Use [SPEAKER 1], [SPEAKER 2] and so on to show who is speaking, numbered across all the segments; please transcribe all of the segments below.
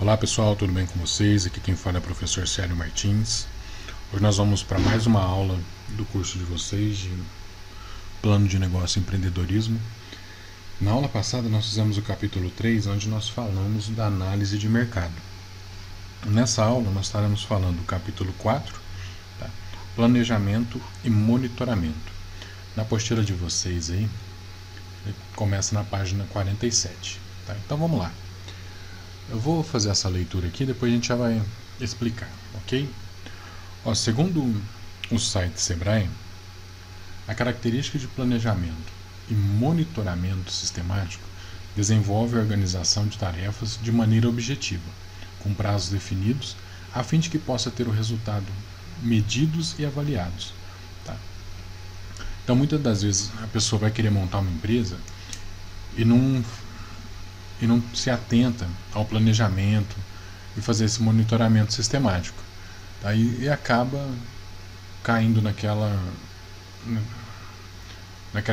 [SPEAKER 1] Olá pessoal, tudo bem com vocês? Aqui quem fala é o professor Célio Martins. Hoje nós vamos para mais uma aula do curso de vocês de Plano de Negócio e Empreendedorismo. Na aula passada nós fizemos o capítulo 3, onde nós falamos da análise de mercado. Nessa aula nós estaremos falando do capítulo 4, tá? Planejamento e monitoramento. Na apostila de vocês aí, começa na página 47. Tá? Então vamos lá. Eu vou fazer essa leitura aqui, depois a gente já vai explicar, ok? Segundo o site Sebrae, a característica de planejamento e monitoramento sistemático desenvolve a organização de tarefas de maneira objetiva, com prazos definidos, a fim de que possa ter o resultado medidos e avaliados. Tá? Então, muitas das vezes, a pessoa vai querer montar uma empresa e não se atenta ao planejamento e fazer esse monitoramento sistemático. Tá? E acaba caindo naquela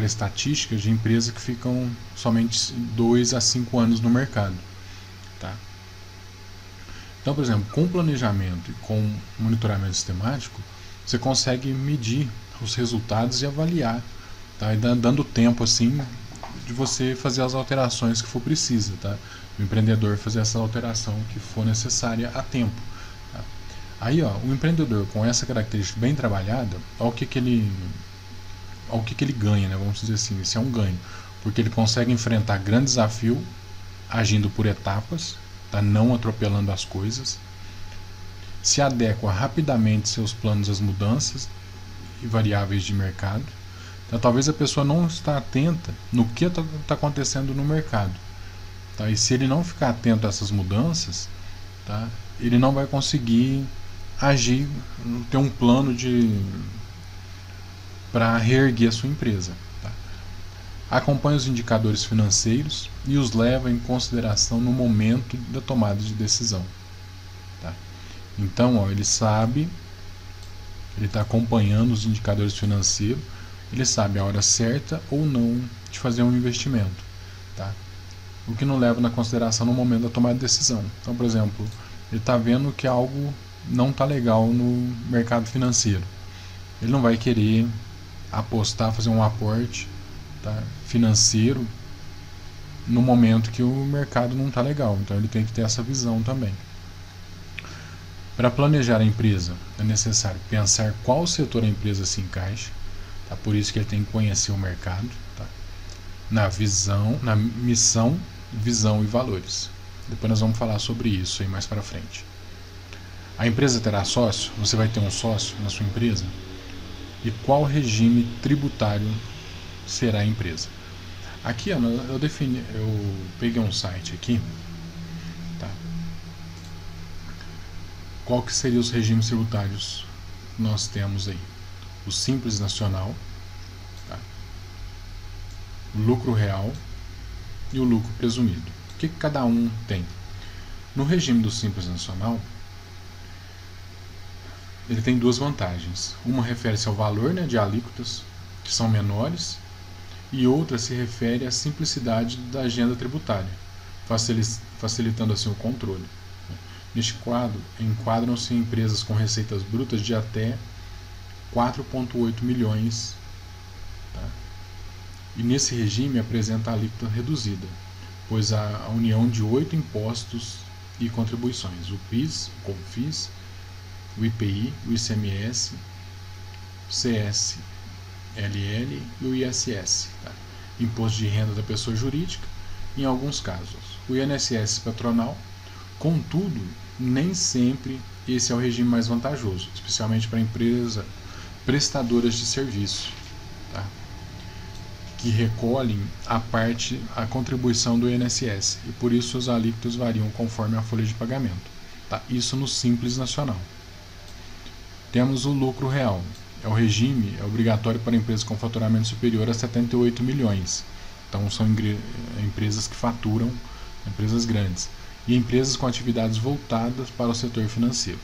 [SPEAKER 1] estatística de empresas que ficam somente 2 a 5 anos no mercado. Tá? Então, por exemplo, com planejamento e com monitoramento sistemático, você consegue medir os resultados e avaliar, tá? E dando tempo assim de você fazer as alterações que for preciso, tá? O empreendedor fazer essa alteração que for necessária a tempo. Tá? Aí, o empreendedor com essa característica bem trabalhada, olha o que ele ganha, né? Vamos dizer assim, esse é um ganho, porque ele consegue enfrentar grande desafio agindo por etapas, tá? Não atropelando as coisas, se adequa rapidamente seus planos às mudanças e variáveis de mercado. Então, talvez a pessoa não está atenta no que está acontecendo no mercado. Tá? E se ele não ficar atento a essas mudanças, tá? Ele não vai conseguir agir, ter um plano para reerguer a sua empresa. Tá? Acompanha os indicadores financeiros e os leva em consideração no momento da tomada de decisão. Tá? Então, ele sabe, ele está acompanhando os indicadores financeiros, ele sabe a hora certa ou não de fazer um investimento, tá? O que não leva na consideração no momento da tomada de decisão. Então, por exemplo, ele está vendo que algo não está legal no mercado financeiro. Ele não vai querer apostar, fazer um aporte, tá, financeiro no momento que o mercado não está legal. Então, ele tem que ter essa visão também. Para planejar a empresa, é necessário pensar qual setor a empresa se encaixa. Tá? Por isso que ele tem que conhecer o mercado, tá? Na missão, visão e valores. Depois nós vamos falar sobre isso aí mais para frente. A empresa terá sócio? Você vai ter um sócio na sua empresa? E qual regime tributário será a empresa? Aqui eu peguei um site aqui, tá? Qual que seriam os regimes tributários que nós temos aí? O Simples Nacional, tá? O lucro real e o lucro presumido. O que cada um tem? No regime do Simples Nacional, ele tem duas vantagens. Uma refere-se ao valor, né, de alíquotas, que são menores, e outra se refere à simplicidade da agenda tributária, facilitando assim o controle. Neste quadro, enquadram-se empresas com receitas brutas de até 4,8 milhões. Tá? E nesse regime apresenta a alíquota reduzida, pois há a união de 8 impostos e contribuições: o PIS, o CONFIS, o IPI, o ICMS, o CSLL e o ISS. Tá? Imposto de renda da pessoa jurídica, em alguns casos. O INSS patronal. Contudo, nem sempre esse é o regime mais vantajoso, especialmente para empresas prestadoras de serviço, tá? Que recolhem a contribuição do INSS, e por isso os alíquotas variam conforme a folha de pagamento. Tá? Isso no Simples Nacional. Temos o lucro real. O regime é obrigatório para empresas com faturamento superior a 78 milhões. Então são empresas que faturam, empresas grandes, e empresas com atividades voltadas para o setor financeiro.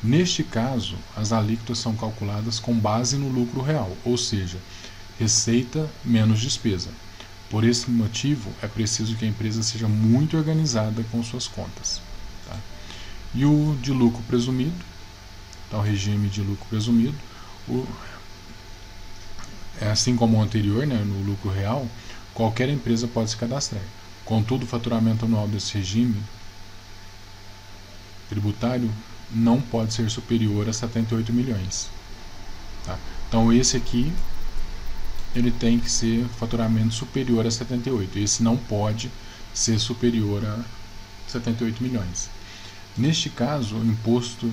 [SPEAKER 1] Neste caso, as alíquotas são calculadas com base no lucro real, ou seja, receita menos despesa. Por esse motivo, é preciso que a empresa seja muito organizada com suas contas. Tá? E o de lucro presumido, então, o regime de lucro presumido, assim como o anterior, né, no lucro real, qualquer empresa pode se cadastrar. Contudo, o faturamento anual desse regime tributário não pode ser superior a 78 milhões. Tá? Então, esse aqui ele tem que ser faturamento superior a 78. Esse não pode ser superior a 78 milhões. Neste caso, o imposto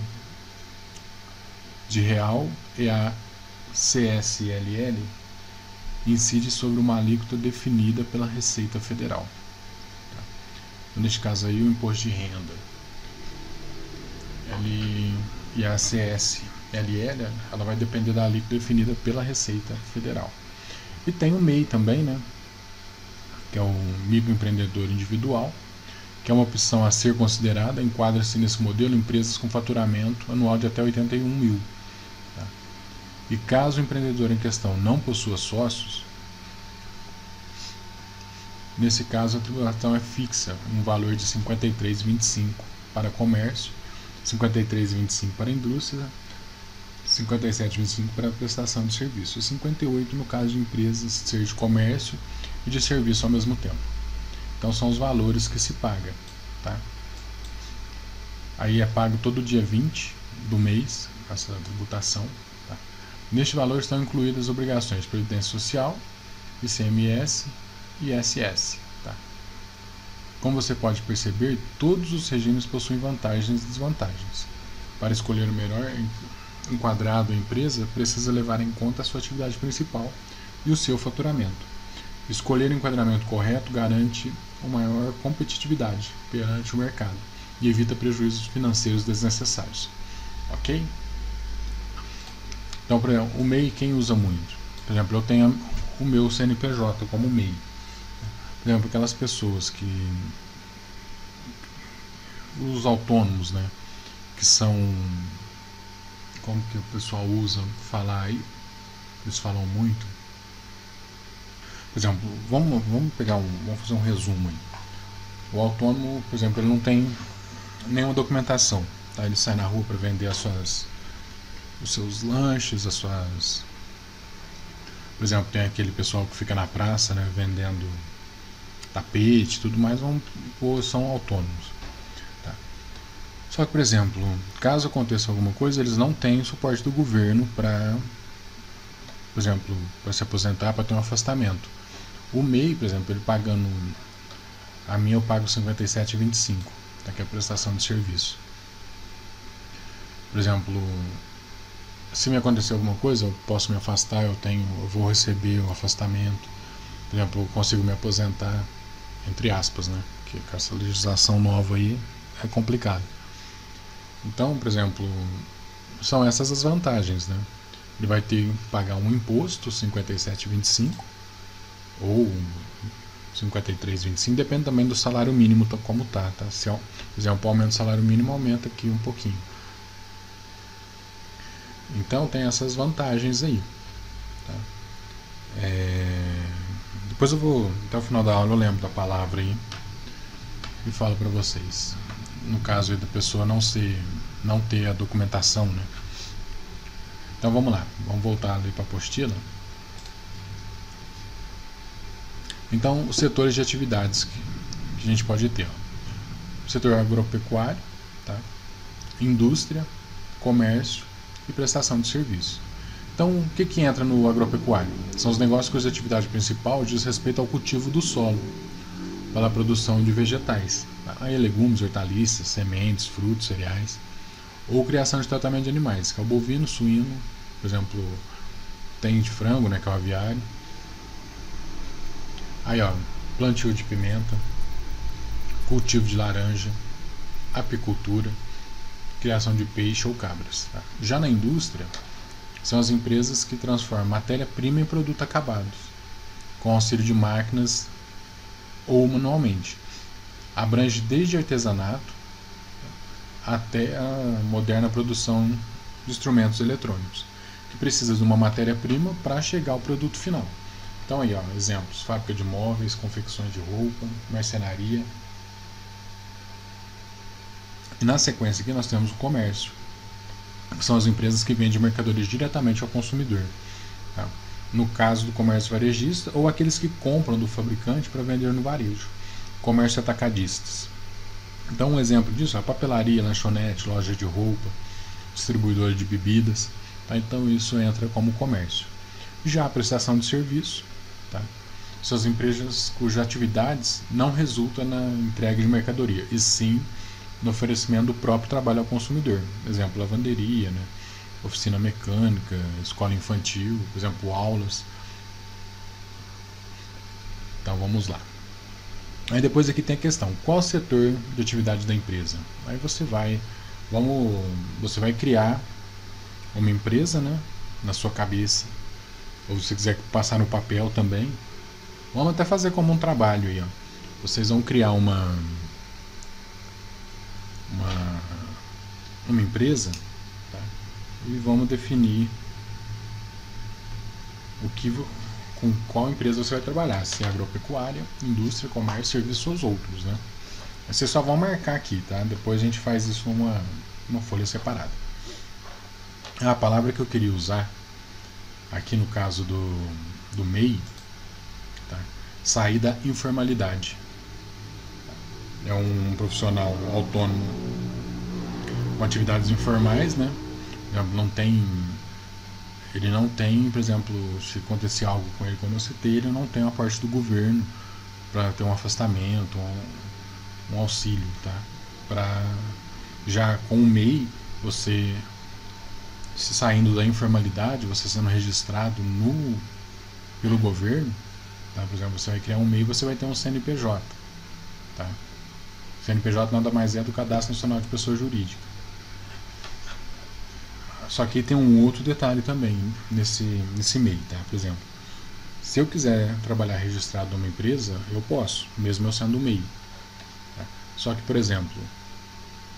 [SPEAKER 1] de real e a CSLL incide sobre uma alíquota definida pela Receita Federal. Tá? Então, neste caso aí, o imposto de renda e a CSLL, ela vai depender da alíquota definida pela Receita Federal. E tem o MEI também, né, que é o microempreendedor individual, que é uma opção a ser considerada. Enquadra-se nesse modelo empresas com faturamento anual de até 81 mil. Tá? E caso o empreendedor em questão não possua sócios, nesse caso a tributação é fixa, um valor de 53,25 para comércio, 53,25 para indústria, 57,25 para prestação de serviço e 58 no caso de empresas ser de comércio e de serviço ao mesmo tempo. Então são os valores que se paga, tá? Aí é pago todo dia 20 do mês essa tributação, tá? Neste valor estão incluídas obrigações de previdência social, ICMS e ISS, tá? Como você pode perceber, todos os regimes possuem vantagens e desvantagens. Para escolher o melhor enquadrado à empresa, precisa levar em conta a sua atividade principal e o seu faturamento. Escolher o enquadramento correto garante uma maior competitividade perante o mercado e evita prejuízos financeiros desnecessários. Ok? Então, por exemplo, o MEI, quem usa muito? Por exemplo, eu tenho o meu CNPJ como MEI. Por exemplo, aquelas pessoas que... os autônomos, né? Que são... como que o pessoal usa falar aí? Eles falam muito. Por exemplo, vamos fazer um resumo aí. O autônomo, por exemplo, ele não tem nenhuma documentação, tá? Ele sai na rua para vender os seus lanches, por exemplo, tem aquele pessoal que fica na praça, né, vendendo tapete, tudo mais, são autônomos. Tá? Só que, por exemplo, caso aconteça alguma coisa, eles não têm suporte do governo para, por exemplo, para se aposentar, para ter um afastamento. O MEI, por exemplo, ele pagando, a minha eu pago 57,25, tá? Que é a prestação de serviço. Por exemplo, se me acontecer alguma coisa, eu posso me afastar, eu vou receber o afastamento. Por exemplo, eu consigo me aposentar, entre aspas, né? Porque com essa legislação nova aí é complicado. Então, por exemplo, são essas as vantagens, né? Ele vai ter que pagar um imposto, 57,25, ou 53,25, depende também do salário mínimo como tá? Se, por exemplo, aumenta o salário mínimo, aumenta aqui um pouquinho. Então tem essas vantagens aí, tá? Depois eu vou, até o final da aula eu lembro da palavra aí e falo para vocês. No caso aí da pessoa não ter a documentação, né? Então vamos lá, vamos voltar ali para a apostila. Então, os setores de atividades que a gente pode ter, ó. Setor agropecuário, tá? Indústria, comércio e prestação de serviço. Então, o que entra no agropecuário? São os negócios cuja atividade principal diz respeito ao cultivo do solo para a produção de vegetais, tá? Aí legumes, hortaliças, sementes, frutos, cereais, ou criação de tratamento de animais, que é o bovino, suíno, por exemplo, tem de frango, né, que é o aviário. Aí, ó, plantio de pimenta, cultivo de laranja, apicultura, criação de peixe ou cabras. Tá? Já na indústria, são as empresas que transformam matéria-prima em produto acabados, com auxílio de máquinas ou manualmente. Abrange desde artesanato até a moderna produção de instrumentos eletrônicos, que precisa de uma matéria-prima para chegar ao produto final. Então aí, ó, exemplos: fábrica de móveis, confecções de roupa, marcenaria, E na sequência aqui nós temos o comércio, que são as empresas que vendem mercadorias diretamente ao consumidor. Tá? No caso do comércio varejista, ou aqueles que compram do fabricante para vender no varejo. Comércio atacadistas. Então um exemplo disso é a papelaria, lanchonete, loja de roupa, distribuidora de bebidas. Tá? Então isso entra como comércio. Já a prestação de serviço, tá? São as empresas cujas atividades não resultam na entrega de mercadoria, e sim no oferecimento do próprio trabalho ao consumidor. Por exemplo, lavanderia, né? Oficina mecânica, escola infantil, por exemplo, aulas. Então vamos lá. Aí depois aqui tem a questão, qual o setor de atividade da empresa? Aí você vai criar uma empresa, né, na sua cabeça, ou se você quiser passar no papel também. Vamos até fazer como um trabalho aí, ó. Vocês vão criar uma empresa, tá? E vamos definir com qual empresa você vai trabalhar, se é agropecuária, indústria, comércio, serviço ou os outros, né? Vocês só vão marcar aqui, tá? Depois a gente faz isso numa folha separada. A palavra que eu queria usar aqui no caso do MEI, tá? Sair da informalidade. É um profissional autônomo com atividades informais, né? Ele não tem, por exemplo, se acontecer algo com ele, como eu citei, ele não tem uma parte do governo para ter um afastamento, um auxílio, tá? Já com o MEI, você se saindo da informalidade, você sendo registrado pelo governo, tá? Por exemplo, você vai criar um MEI, você vai ter um CNPJ, tá? CNPJ nada mais é do Cadastro Nacional de Pessoa Jurídica. Só que tem um outro detalhe também nesse MEI, tá? Por exemplo, se eu quiser trabalhar registrado numa empresa, eu posso, mesmo eu sendo MEI. Tá? Só que, por exemplo,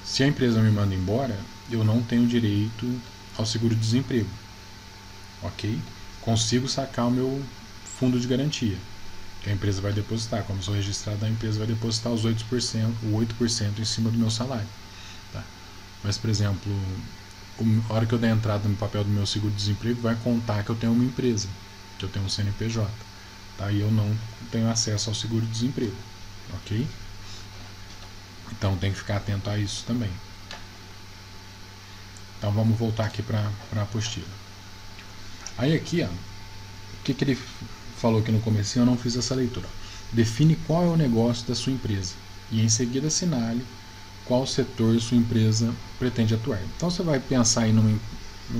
[SPEAKER 1] se a empresa me manda embora, eu não tenho direito ao seguro-desemprego. Ok? Consigo sacar o meu fundo de garantia, que a empresa vai depositar. Como eu sou registrado, a empresa vai depositar os 8% em cima do meu salário. Tá? Mas, por exemplo, a hora que eu der entrada no papel do meu seguro-desemprego, vai contar que eu tenho uma empresa, que eu tenho um CNPJ. Tá? E eu não tenho acesso ao seguro-desemprego. Ok? Então tem que ficar atento a isso também. Então vamos voltar aqui para a apostila. Aí aqui, ó, o que ele falou aqui no comecinho, eu não fiz essa leitura. Define qual é o negócio da sua empresa e em seguida assinale qual setor sua empresa pretende atuar. Então você vai pensar aí numa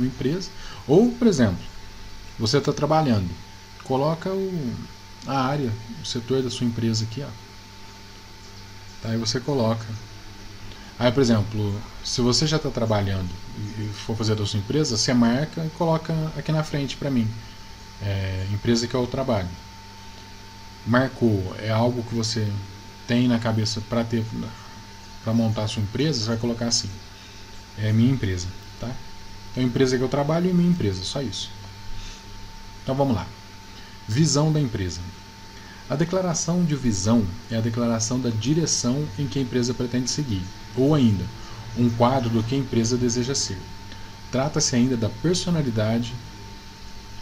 [SPEAKER 1] empresa, ou, por exemplo, você está trabalhando, coloca a área, o setor da sua empresa aqui, ó. Tá, aí você coloca. Aí, por exemplo, se você já está trabalhando e for fazer da sua empresa, você marca e coloca aqui na frente para mim. Empresa que eu trabalho. Marcou, é algo que você tem na cabeça para montar a sua empresa, você vai colocar assim. É minha empresa, tá? Então, empresa que eu trabalho e minha empresa, só isso. Então, vamos lá. Visão da empresa. A declaração de visão é a declaração da direção em que a empresa pretende seguir, ou ainda, um quadro do que a empresa deseja ser. Trata-se ainda da personalidade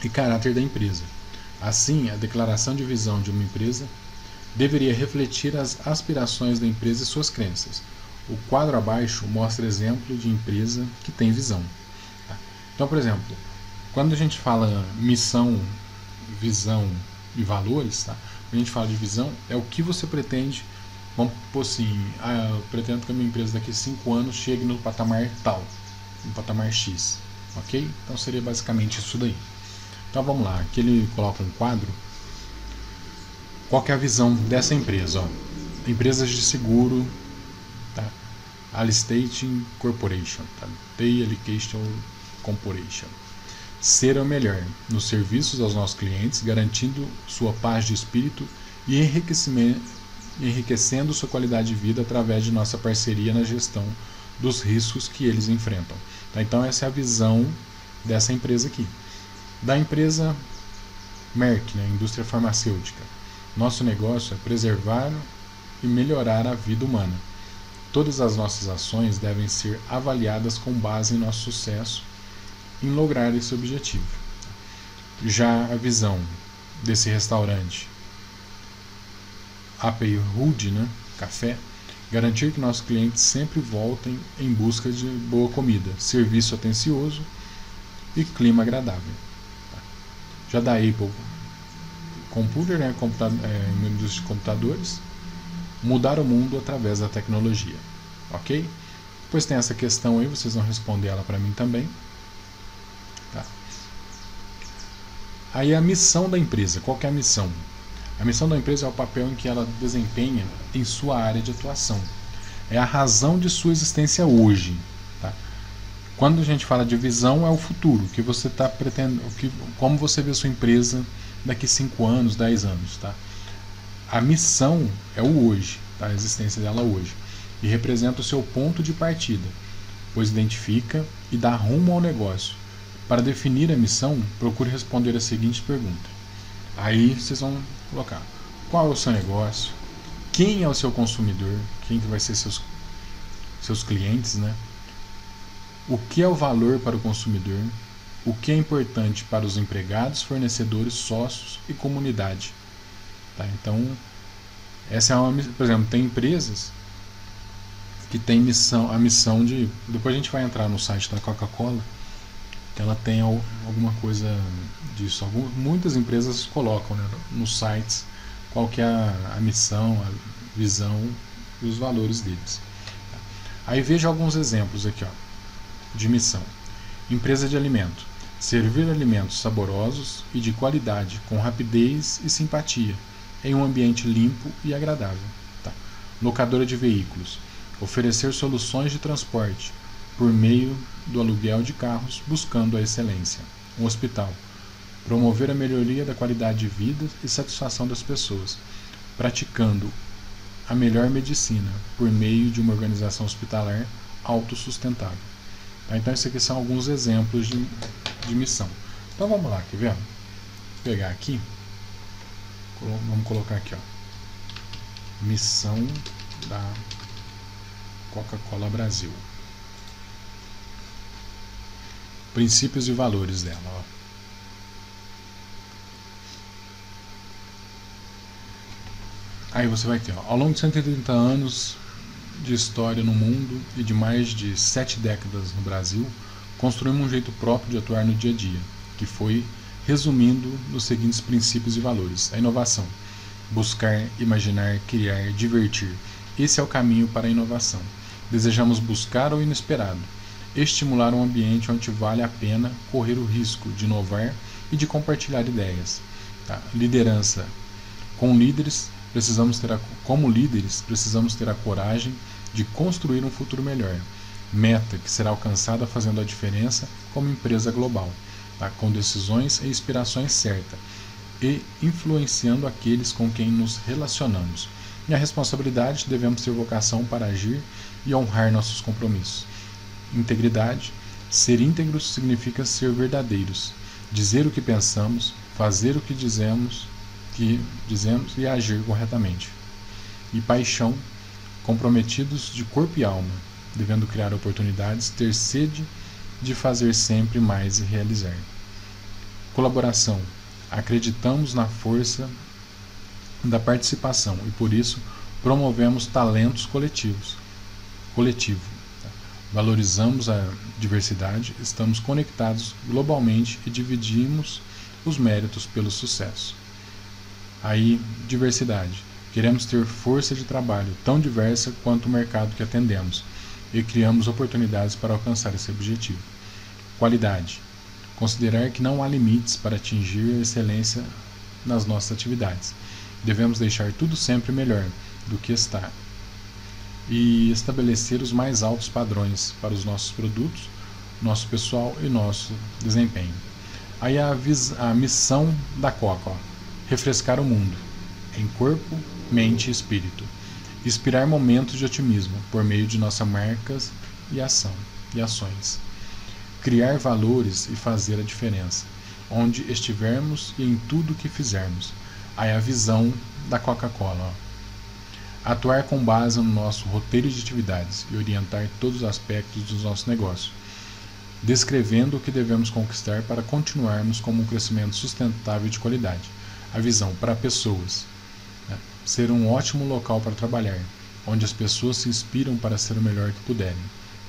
[SPEAKER 1] e caráter da empresa. Assim, a declaração de visão de uma empresa deveria refletir as aspirações da empresa e suas crenças. O quadro abaixo mostra exemplo de empresa que tem visão. Então, por exemplo, quando a gente fala missão, visão e valores, tá? Quando a gente fala de visão, é o que você pretende. Vamos pôr assim, eu pretendo que a minha empresa daqui a 5 anos chegue no patamar tal, no patamar X, ok? Então seria basicamente isso daí. Então vamos lá, aqui ele coloca um quadro. Qual que é a visão dessa empresa? Ó? Empresas de seguro, tá? Alistating Corporation, tá? Pay Allocation Corporation. Ser o melhor nos serviços aos nossos clientes, garantindo sua paz de espírito e enriquecendo sua qualidade de vida através de nossa parceria na gestão dos riscos que eles enfrentam. Tá? Então essa é a visão dessa empresa aqui. Da empresa Merck, né, indústria farmacêutica. Nosso negócio é preservar e melhorar a vida humana. Todas as nossas ações devem ser avaliadas com base em nosso sucesso em lograr esse objetivo. Já a visão desse restaurante Appy Hood, né, café, garantir que nossos clientes sempre voltem em busca de boa comida, serviço atencioso e clima agradável. Já da Apple Computer, né, indústria de computadores, mudar o mundo através da tecnologia, ok? Depois tem essa questão aí, vocês vão responder ela para mim também. Tá. Aí a missão da empresa, qual que é a missão? A missão da empresa é o papel em que ela desempenha em sua área de atuação. É a razão de sua existência hoje. Tá? Quando a gente fala de visão, é o futuro, que você está pretendendo, como você vê a sua empresa daqui 5 anos, 10 anos. Tá? A missão é o hoje, tá? A existência dela hoje. E representa o seu ponto de partida, pois identifica e dá rumo ao negócio. Para definir a missão, procure responder a seguinte pergunta. Aí vocês vão colocar: qual é o seu negócio? Quem é o seu consumidor? Quem que vai ser seus clientes, né? O que é o valor para o consumidor? O que é importante para os empregados, fornecedores, sócios e comunidade? Tá? Então, essa é uma, por exemplo, tem empresas que tem a missão de, depois a gente vai entrar no site da Coca-Cola, que ela tem alguma coisa disso. Muitas empresas colocam, né, nos sites qual que é a missão, a visão e os valores deles. Aí veja alguns exemplos aqui, ó, de missão. Empresa de alimento: servir alimentos saborosos e de qualidade, com rapidez e simpatia, em um ambiente limpo e agradável. Tá. Locadora de veículos: oferecer soluções de transporte por meio do aluguel de carros, buscando a excelência. Um hospital: promover a melhoria da qualidade de vida e satisfação das pessoas, praticando a melhor medicina por meio de uma organização hospitalar autossustentável. Tá? Então, esses aqui são alguns exemplos de missão. Então, vamos lá, quer ver? Vou pegar aqui, vamos colocar aqui, ó, missão da Coca-Cola Brasil. Princípios e valores dela. Ó. Aí você vai ter, ó, ao longo de 130 anos de história no mundo e de mais de 7 décadas no Brasil, construímos um jeito próprio de atuar no dia a dia, que foi resumindo nos seguintes princípios e valores. A inovação: buscar, imaginar, criar, divertir. Esse é o caminho para a inovação. Desejamos buscar o inesperado, estimular um ambiente onde vale a pena correr o risco de inovar e de compartilhar ideias. Tá? Liderança: como líderes, precisamos ter a coragem de construir um futuro melhor. Meta que será alcançada fazendo a diferença como empresa global, tá? Com decisões e inspirações certas e influenciando aqueles com quem nos relacionamos. E a responsabilidade: devemos ter vocação para agir e honrar nossos compromissos. Integridade: ser íntegros significa ser verdadeiros, dizer o que pensamos, fazer o que dizemos e agir corretamente. E paixão: comprometidos de corpo e alma, devendo criar oportunidades, ter sede de fazer sempre mais e realizar. Colaboração: acreditamos na força da participação e por isso promovemos talentos coletivo. Valorizamos a diversidade, estamos conectados globalmente e dividimos os méritos pelo sucesso. Aí, diversidade: queremos ter força de trabalho tão diversa quanto o mercado que atendemos e criamos oportunidades para alcançar esse objetivo. Qualidade: considerar que não há limites para atingir a excelência nas nossas atividades. Devemos deixar tudo sempre melhor do que está e estabelecer os mais altos padrões para os nossos produtos, nosso pessoal e nosso desempenho. Aí a missão da Coca, ó, refrescar o mundo em corpo, mente e espírito. Inspirar momentos de otimismo por meio de nossas marcas e ações. Criar valores e fazer a diferença, onde estivermos e em tudo que fizermos. Aí a visão da Coca-Cola. Ó. Atuar com base no nosso roteiro de atividades e orientar todos os aspectos dos nossos negócios, descrevendo o que devemos conquistar para continuarmos como um crescimento sustentável e de qualidade. A visão para pessoas, né? Ser um ótimo local para trabalhar, onde as pessoas se inspiram para ser o melhor que puderem.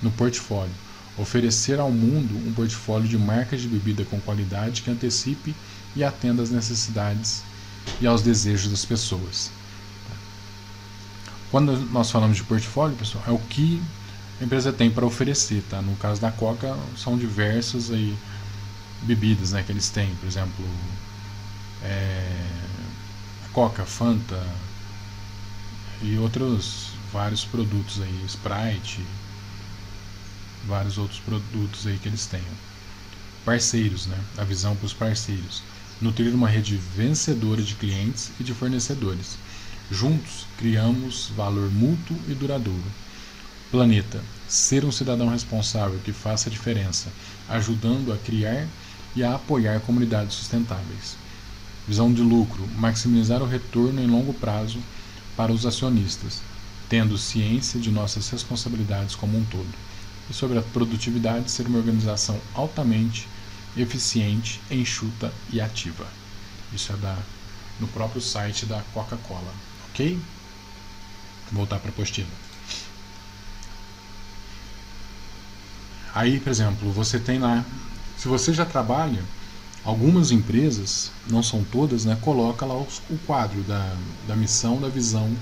[SPEAKER 1] No portfólio, oferecer ao mundo um portfólio de marcas de bebida com qualidade que antecipe e atenda às necessidades e aos desejos das pessoas. Quando nós falamos de portfólio, pessoal, é o que a empresa tem para oferecer, tá? No caso da Coca, são diversas aí bebidas, né, que eles têm, por exemplo, Coca, Fanta e outros vários produtos aí, Sprite, vários outros produtos aí que eles têm. Parceiros, né? A visão para os parceiros. Nutrir uma rede vencedora de clientes e de fornecedores. Juntos, criamos valor mútuo e duradouro. Planeta. Ser um cidadão responsável que faça a diferença, ajudando a criar e a apoiar comunidades sustentáveis. Visão de lucro. Maximizar o retorno em longo prazo para os acionistas, tendo ciência de nossas responsabilidades como um todo. E sobre a produtividade, ser uma organização altamente eficiente, enxuta e ativa. Isso é no próprio site da Coca-Cola, ok? Vou voltar para a apostila. Aí, por exemplo, você tem lá, se você já trabalha, algumas empresas, não são todas, né, coloca lá o quadro da missão, da visão,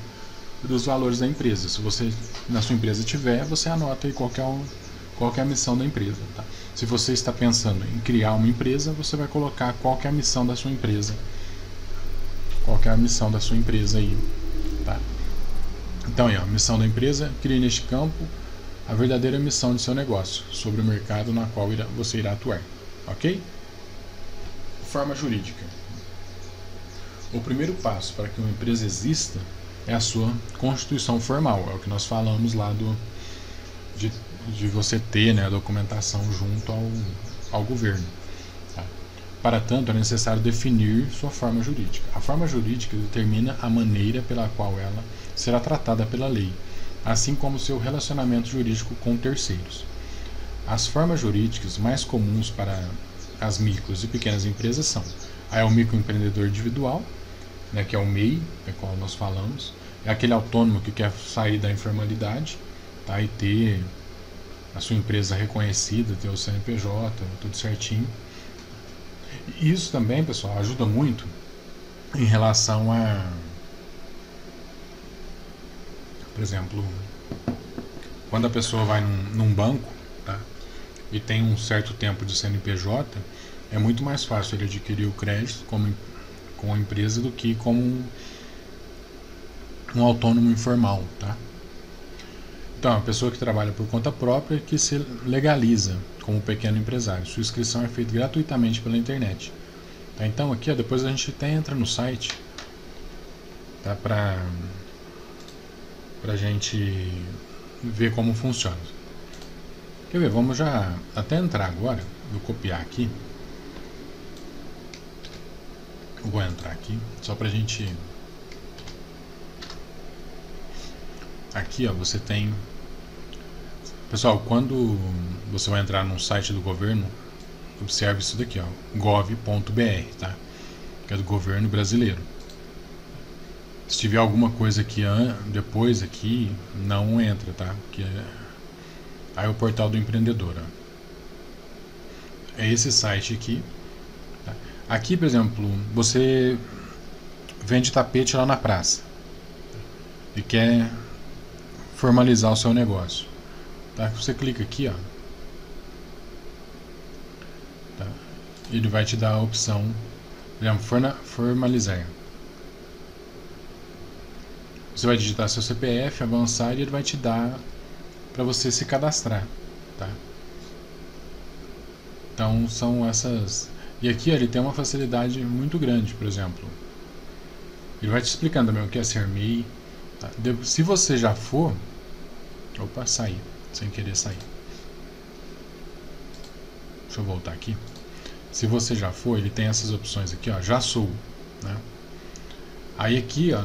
[SPEAKER 1] dos valores da empresa. Se você na sua empresa tiver, você anota aí qual que é a missão da empresa, tá? Se você está pensando em criar uma empresa, você vai colocar qual que é a missão da sua empresa. Qual que é a missão da sua empresa aí, tá? Então aí, ó, a missão da empresa, crie neste campo a verdadeira missão de seu negócio, sobre o mercado na qual você irá atuar, ok? Forma jurídica. O primeiro passo para que uma empresa exista é a sua constituição formal, é o que nós falamos lá de você ter, né, a documentação junto ao governo. Tá? Para tanto, é necessário definir sua forma jurídica. A forma jurídica determina a maneira pela qual ela será tratada pela lei, assim como seu relacionamento jurídico com terceiros. As formas jurídicas mais comuns para as micros e pequenas empresas são o microempreendedor individual, né, que é o MEI, é qual nós falamos, é aquele autônomo que quer sair da informalidade, tá, e ter a sua empresa reconhecida, ter o CNPJ, tudo certinho. E isso também, pessoal, ajuda muito em relação a, por exemplo, quando a pessoa vai num banco, tá, e tem um certo tempo de CNPJ, é muito mais fácil ele adquirir o crédito com a empresa do que como um autônomo informal, tá? Então, a pessoa que trabalha por conta própria que se legaliza como pequeno empresário. Sua inscrição é feita gratuitamente pela internet. Tá? Então, aqui, ó, depois a gente até entra no site, tá? Pra gente ver como funciona. Quer ver? Vamos já até entrar agora. Vou copiar aqui. Vou entrar aqui, só pra gente... Aqui, ó, você tem... Pessoal, quando você vai entrar num site do governo, observe isso daqui, ó, gov.br, tá? Que é do governo brasileiro. Se tiver alguma coisa aqui depois aqui, não entra, tá? Que aí é o portal do empreendedor, ó. É esse site aqui. Tá? Aqui, por exemplo, você vende tapete lá na praça e quer formalizar o seu negócio. Tá? Você clica aqui, ó. Tá? Ele vai te dar a opção, por exemplo, formalizar. Você vai digitar seu CPF, avançar, e ele vai te dar para você se cadastrar, tá? Então são essas. E aqui ele tem uma facilidade muito grande, por exemplo. Ele vai te explicando também o que é ser MEI. Tá? Se você já for, opa, saí, sem querer sair. Deixa eu voltar aqui. Se você já for, ele tem essas opções aqui, ó, já sou, né? Aí aqui, ó,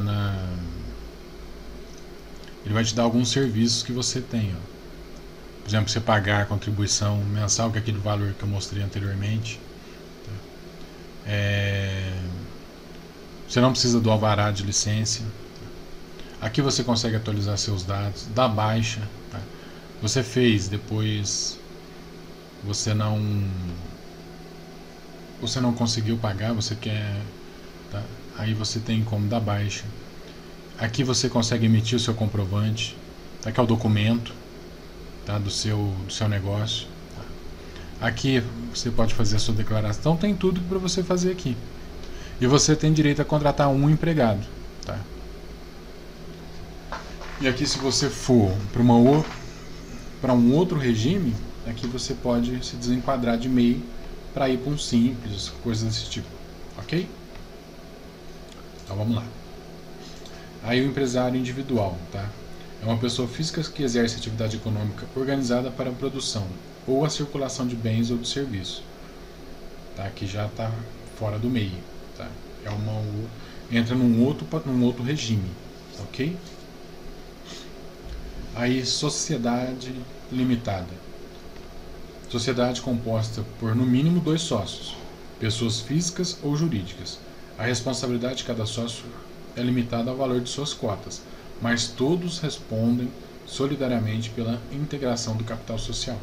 [SPEAKER 1] ele vai te dar alguns serviços que você tem, ó. Por exemplo, você pagar a contribuição mensal, que é aquele valor que eu mostrei anteriormente. Você não precisa do alvará de licença. Aqui você consegue atualizar seus dados, dar baixa. Tá? Você fez, depois você não conseguiu pagar, você quer, tá? Aí você tem como dar baixa. Aqui você consegue emitir o seu comprovante, tá? Que é o documento, tá? do seu negócio. Tá? Aqui você pode fazer a sua declaração, tem tudo para você fazer aqui. E você tem direito a contratar um empregado. Tá? E aqui, se você for para um outro regime, aqui você pode se desenquadrar de MEI para ir para um simples, coisas desse tipo, ok? Então vamos lá. Aí o empresário individual, tá? É uma pessoa física que exerce atividade econômica organizada para a produção ou a circulação de bens ou de serviços. Tá? Aqui já está fora do MEI, tá? Entra num outro regime, ok? Aí, sociedade limitada. Sociedade composta por no mínimo 2 sócios, pessoas físicas ou jurídicas. A responsabilidade de cada sócio é limitada ao valor de suas cotas, mas todos respondem solidariamente pela integração do capital social.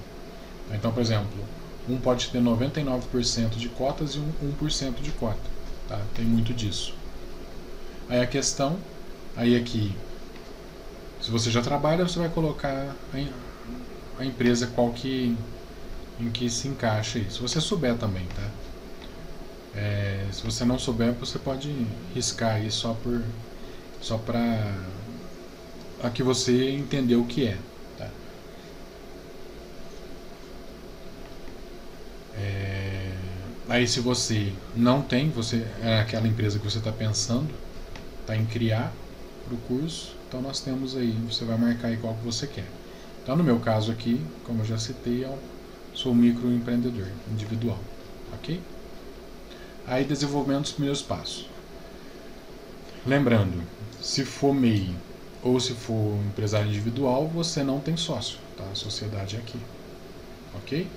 [SPEAKER 1] Então, por exemplo, um pode ter 99% de cotas e 1% de cota. Tá? Tem muito disso. Aí a questão, aí aqui, se você já trabalha, você vai colocar a empresa em que se encaixa aí. Se você souber também, tá? Se você não souber, você pode riscar aí só para que você entender o que é. Tá? Aí se você não tem, você é aquela empresa que você está pensando, está em criar para o curso, então nós temos aí, você vai marcar aí qual que você quer. Então no meu caso aqui, como eu já citei, eu sou microempreendedor individual, ok? Aí desenvolvimento dos primeiros passos. Lembrando, se for MEI ou se for empresário individual, você não tem sócio, tá? A sociedade é aqui, ok?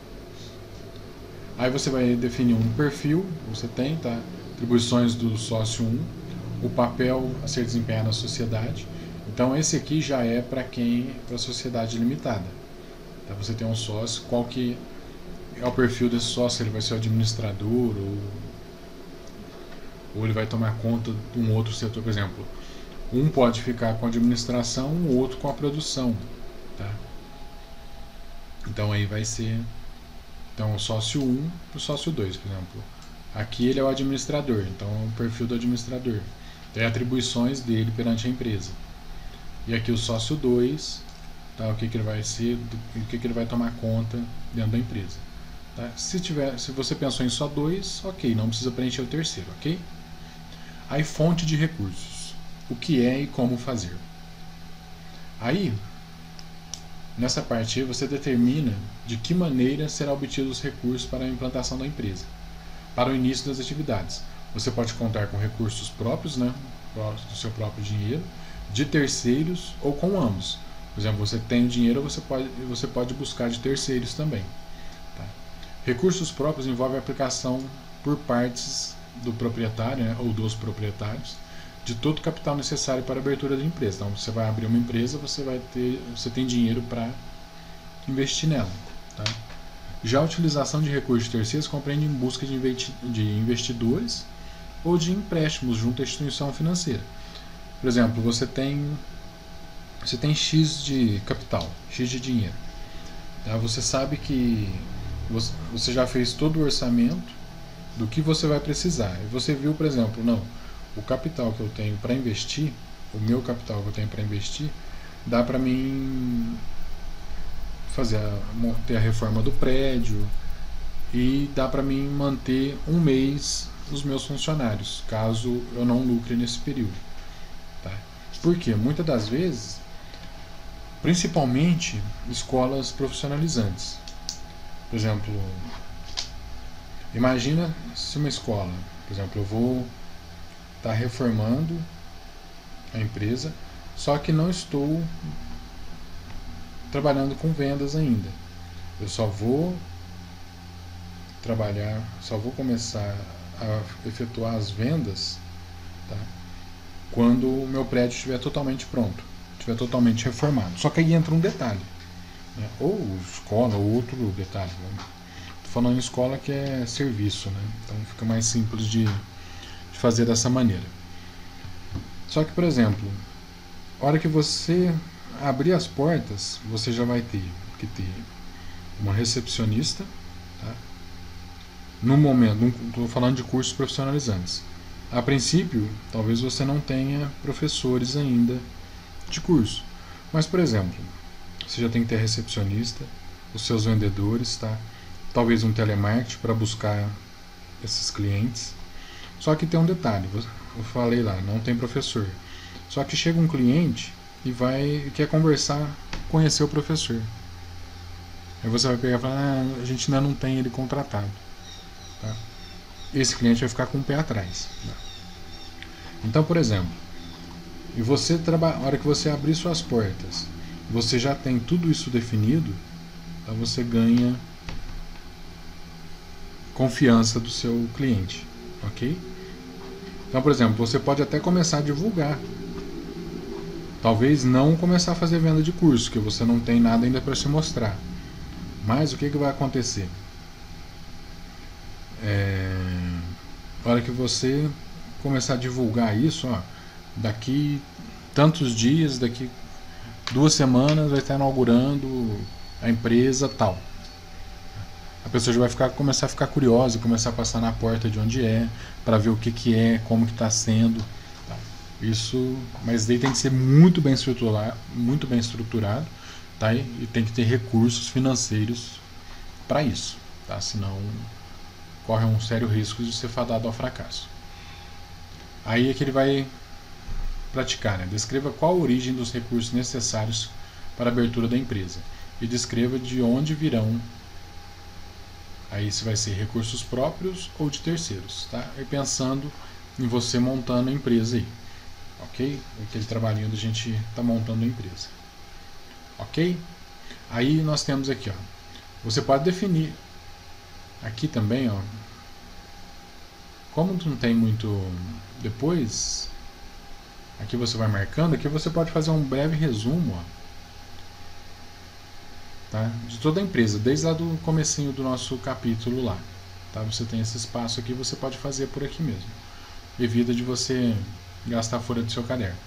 [SPEAKER 1] Aí você vai definir um perfil, você tem, tá? Atribuições do sócio 1, o papel a ser desempenhado na sociedade. Então esse aqui já é para a sociedade limitada. Tá? Você tem um sócio, qual que é o perfil desse sócio? Ele vai ser o administrador ou ele vai tomar conta de um outro setor, por exemplo. Um pode ficar com a administração, o outro com a produção. Tá? Então aí vai ser o sócio 1 para o sócio 2, por exemplo. Aqui ele é o administrador, então é o perfil do administrador. Tem atribuições dele perante a empresa. E aqui o sócio 2, tá? O que ele vai ser, o que ele vai tomar conta dentro da empresa. Tá? Se você pensou em só 2, ok, não precisa preencher o terceiro, ok? Aí fonte de recursos. O que é e como fazer. Aí, nessa parte aí, você determina de que maneira será obtido os recursos para a implantação da empresa. Para o início das atividades, você pode contar com recursos próprios, né, do seu próprio dinheiro, de terceiros ou com ambos. Por exemplo, você tem o dinheiro, você pode buscar de terceiros também. Tá? Recursos próprios envolve a aplicação por partes do proprietário, né, ou dos proprietários, de todo o capital necessário para a abertura da empresa. Então, você vai abrir uma empresa, você tem dinheiro para investir nela. Tá? Já a utilização de recursos de terceiros compreende em busca de investidores ou de empréstimos junto à instituição financeira. Por exemplo, você tem X de capital, X de dinheiro. Tá? Você sabe que você já fez todo o orçamento do que você vai precisar. E você viu, por exemplo, não, o capital que eu tenho para investir, o meu capital que eu tenho para investir, dá para mim ter a reforma do prédio e dá para mim manter um mês os meus funcionários, caso eu não lucre nesse período. Tá? Porque muitas das vezes, principalmente escolas profissionalizantes, por exemplo, imagina se uma escola, por exemplo, eu vou estar reformando a empresa, só que não estou trabalhando com vendas ainda. Eu só vou trabalhar, só vou começar a efetuar as vendas, tá, quando o meu prédio estiver totalmente pronto, estiver totalmente reformado. Só que aí entra um detalhe, né? Ou escola, ou outro detalhe. Estou falando em escola que é serviço, né? Então fica mais simples de fazer dessa maneira. Só que, por exemplo, a hora que você abrir as portas, você já vai ter que ter uma recepcionista, tá? No momento, não estou falando de cursos profissionalizantes. A princípio, talvez você não tenha professores ainda de curso. Mas, por exemplo, você já tem que ter recepcionista, os seus vendedores, tá? Talvez um telemarketing para buscar esses clientes. Só que tem um detalhe, eu falei lá, não tem professor. Só que chega um cliente e quer conversar, conhecer o professor. Aí você vai pegar e falar, a gente ainda não tem ele contratado. Tá? Esse cliente vai ficar com o pé atrás. Tá? Então, por exemplo, a hora que você abrir suas portas, você já tem tudo isso definido, tá? Você ganha confiança do seu cliente, ok? Então, por exemplo, você pode até começar a divulgar. Talvez não começar a fazer venda de curso, que você não tem nada ainda para se mostrar. Mas o que vai acontecer? Na hora que você começar a divulgar isso, ó, daqui tantos dias, daqui 2 semanas vai estar inaugurando a empresa tal. A pessoa já vai começar a ficar curiosa, começar a passar na porta de onde é, para ver o que é, como que está sendo. Tá? Isso, mas daí tem que ser muito bem estruturado, tá? E tem que ter recursos financeiros para isso, tá? Senão corre um sério risco de ser fadado ao fracasso. Aí é que ele vai praticar, né? Descreva qual a origem dos recursos necessários para a abertura da empresa e descreva de onde virão. Aí se vai ser recursos próprios ou de terceiros, tá? E pensando em você montando a empresa aí, ok? Aquele trabalhinho da gente tá montando a empresa, ok? Aí nós temos aqui, ó, você pode definir aqui também, ó, como não tem muito depois, aqui você vai marcando, aqui você pode fazer um breve resumo, ó, tá? De toda a empresa, desde lá do comecinho do nosso capítulo lá, tá? Você tem esse espaço aqui, você pode fazer por aqui mesmo, evita de você gastar fora do seu caderno,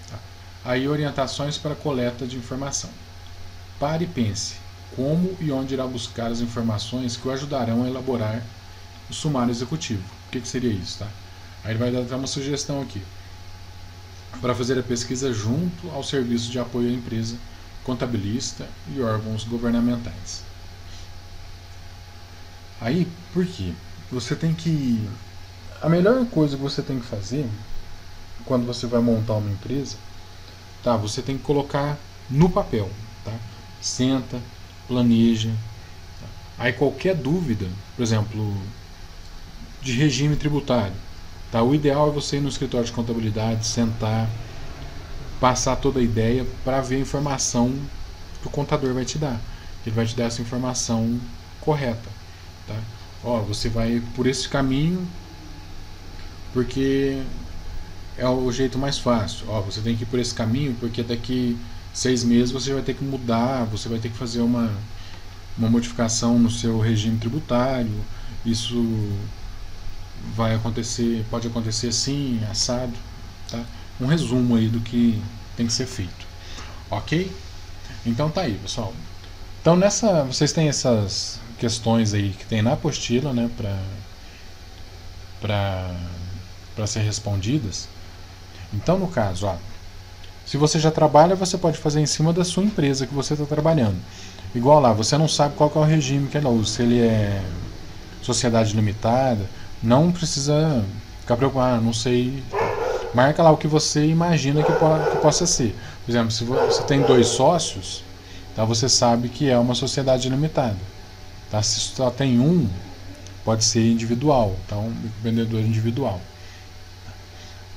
[SPEAKER 1] tá? Aí orientações para coleta de informação. Pare e pense como e onde irá buscar as informações que o ajudarão a elaborar o sumário executivo. O que seria isso, tá? Aí ele vai dar uma sugestão aqui para fazer a pesquisa junto ao serviço de apoio à empresa, contabilista e órgãos governamentais. Aí, por quê? Você tem que... A melhor coisa que você tem que fazer quando você vai montar uma empresa, tá? Você tem que colocar no papel, tá? Senta, planeja. Tá? Aí qualquer dúvida, por exemplo, de regime tributário, tá? O ideal é você ir no escritório de contabilidade, sentar, passar toda a ideia para ver a informação que o contador vai te dar. Ele vai te dar essa informação correta, tá? Ó, você vai por esse caminho porque é o jeito mais fácil. Ó, você tem que ir por esse caminho porque daqui 6 meses você vai ter que mudar, você vai ter que fazer uma modificação no seu regime tributário. Isso vai acontecer, pode acontecer assim, assado, tá? Um resumo aí do que tem que ser feito, ok? Então tá aí, pessoal. Então vocês têm essas questões aí que tem na apostila, né, para ser respondidas. Então no caso, ó, se você já trabalha, você pode fazer em cima da sua empresa que você está trabalhando. Igual lá, você não sabe qual que é o regime que ela usa, se ele é sociedade limitada, não precisa ficar preocupado, não sei. Marca lá o que você imagina que possa ser. Por exemplo, se você tem 2 sócios, tá, você sabe que é uma sociedade limitada. Tá? Se só tem pode ser individual, então vendedor individual.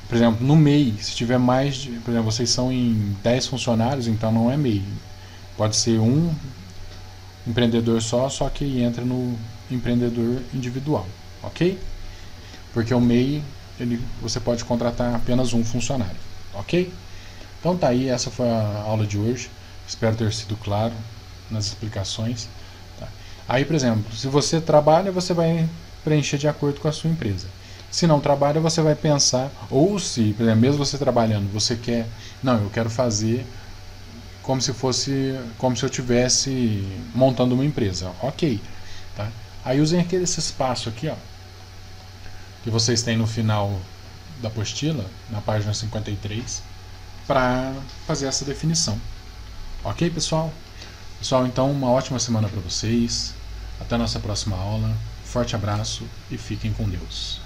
[SPEAKER 1] por exemplo, no MEI, se tiver mais de, por exemplo, vocês são em 10 funcionários, então não é MEI. Pode ser um empreendedor só que entra no empreendedor individual, ok? Porque o MEI, você pode contratar apenas um funcionário, ok? Então tá aí, essa foi a aula de hoje. Espero ter sido claro nas explicações. Tá? Aí, por exemplo, se você trabalha, você vai preencher de acordo com a sua empresa. Se não trabalha, você vai pensar, ou se, por exemplo, mesmo você trabalhando, você quer, não, eu quero fazer como se eu estivesse montando uma empresa. Ok. Tá? Aí usem esse espaço aqui, ó, que vocês têm no final da apostila, na página 53, para fazer essa definição. Ok, pessoal? Pessoal, então uma ótima semana para vocês. Até a nossa próxima aula. Forte abraço e fiquem com Deus.